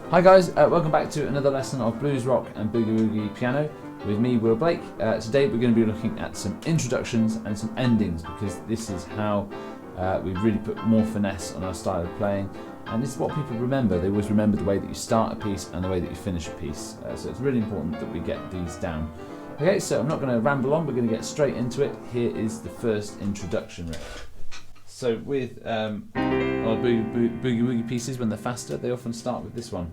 Hi guys, welcome back to another lesson of blues rock and boogie woogie piano with me, Will Blake. Today we're going to be looking at some introductions and some endings, because this is how we really put more finesse on our style of playing, and this is what people remember. They always remember the way that you start a piece and the way that you finish a piece, so it's really important that we get these down. Okay, so I'm not going to ramble on, we're going to get straight into it. Here is the first introduction riff. So with our boogie woogie pieces, when they're faster, they often start with this one.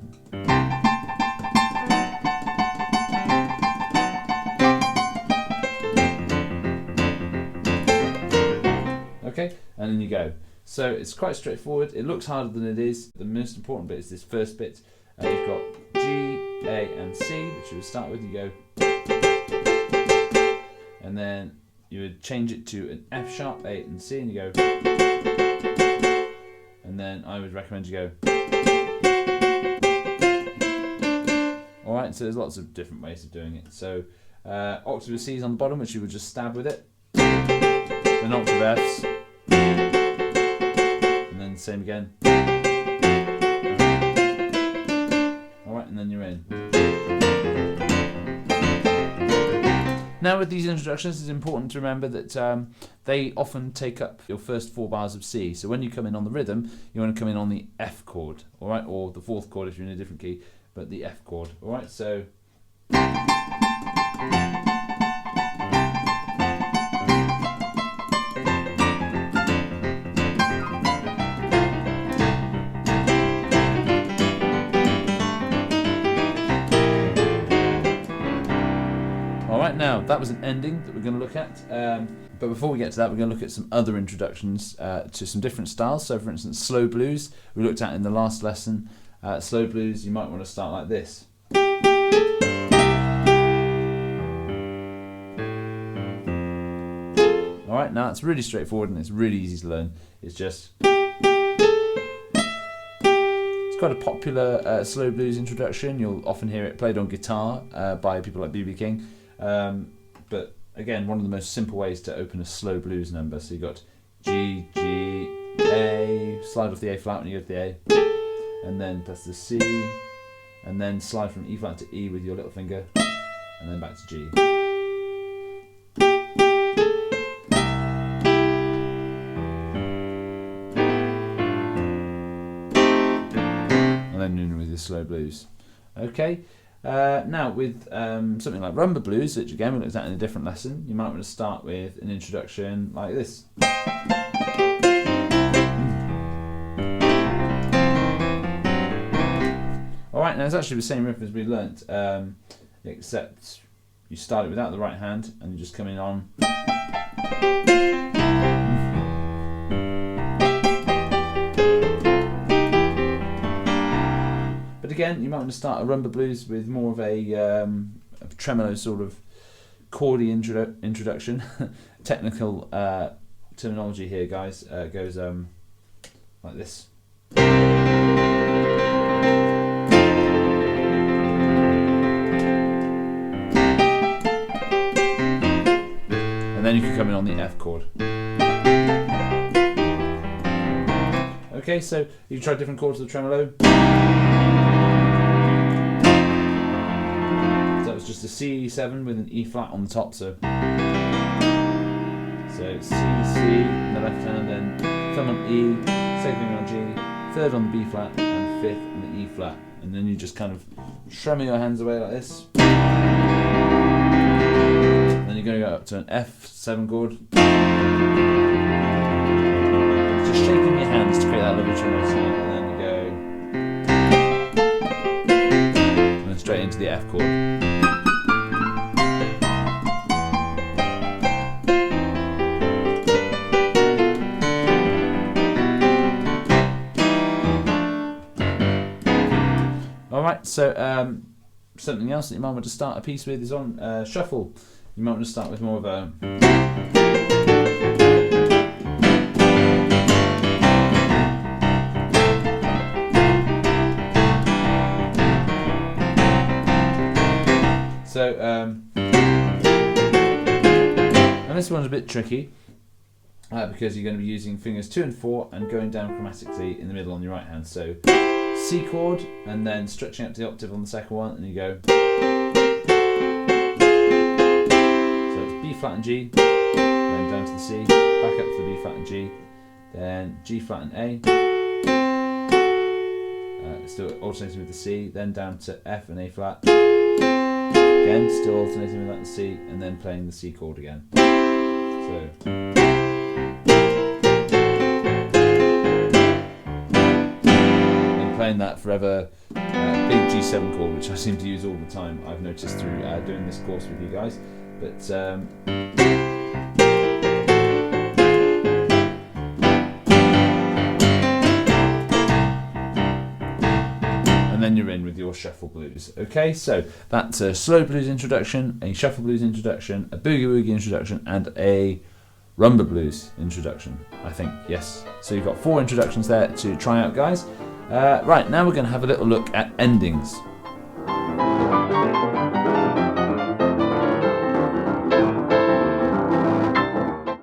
Okay, and then you go. So it's quite straightforward. It looks harder than it is. The most important bit is this first bit. You've got G, A, and C, which you would start with. You go, and then you would change it to an F sharp, A, and C, and you go. And then I would recommend you go. Alright, so there's lots of different ways of doing it. So octave of C's on the bottom, which you would just stab with it. Then octave F's. And then same again. Alright, and then you're in. Now with these introductions, it's important to remember that they often take up your first 4 bars of C. So when you come in on the rhythm, you want to come in on the F chord, all right, or the 4th chord if you're in a different key, but the F chord, all right. So now, that was an ending that we're going to look at, but before we get to that, we're going to look at some other introductions to some different styles. So for instance, slow blues, we looked at in the last lesson. Slow blues, you might want to start like this. Alright, now it's really straightforward and it's really easy to learn. It's just... It's quite a popular slow blues introduction. You'll often hear it played on guitar by people like B.B. King. But again, one of the most simple ways to open a slow blues number. So you got G, G, A, slide off the A flat when you go to the A, and then press the C, and then slide from E flat to E with your little finger, and then back to G. And then in with your slow blues. Okay. Now with something like rumba blues, which again we looked at in a different lesson, you might want to start with an introduction like this. Alright, now it's actually the same riff as we learnt, except you start it without the right hand and you just come in on. But again, you might want to start a rumba blues with more of a tremolo sort of chordy introduction. Technical terminology here, guys, goes like this. And then you can come in on the F chord. Okay, so you try different chords of the tremolo. Just a C7 with an E flat on the top, so C, C in the left hand, then thumb on E, second finger on G, third on the B flat, and 5th on the E flat, and then you just kind of tremor your hands away like this. And then you're going to go up to an F7 chord, just shaking your hands to create that lovely tremor sound, and then you go, and then straight into the F chord. Alright, so something else that you might want to start a piece with is on shuffle. You might want to start with more of a... So, and this one's a bit tricky because you're going to be using fingers 2 and 4 and going down chromatically in the middle on your right hand. So C chord and then stretching up to the octave on the second one, and you go. So it's B flat and G, then down to the C, back up to the B flat and G, then G flat and A. Still alternating with the C, then down to F and A flat. Again, still alternating with that and C, and then playing the C chord again. So. Playing that forever, big G7 chord, which I seem to use all the time, I've noticed through doing this course with you guys. But and then you're in with your shuffle blues. Okay, so that's a slow blues introduction, a shuffle blues introduction, a boogie woogie introduction, and a rumba blues introduction, I think, yes. So you've got 4 introductions there to try out, guys. Right, now we're going to have a little look at endings.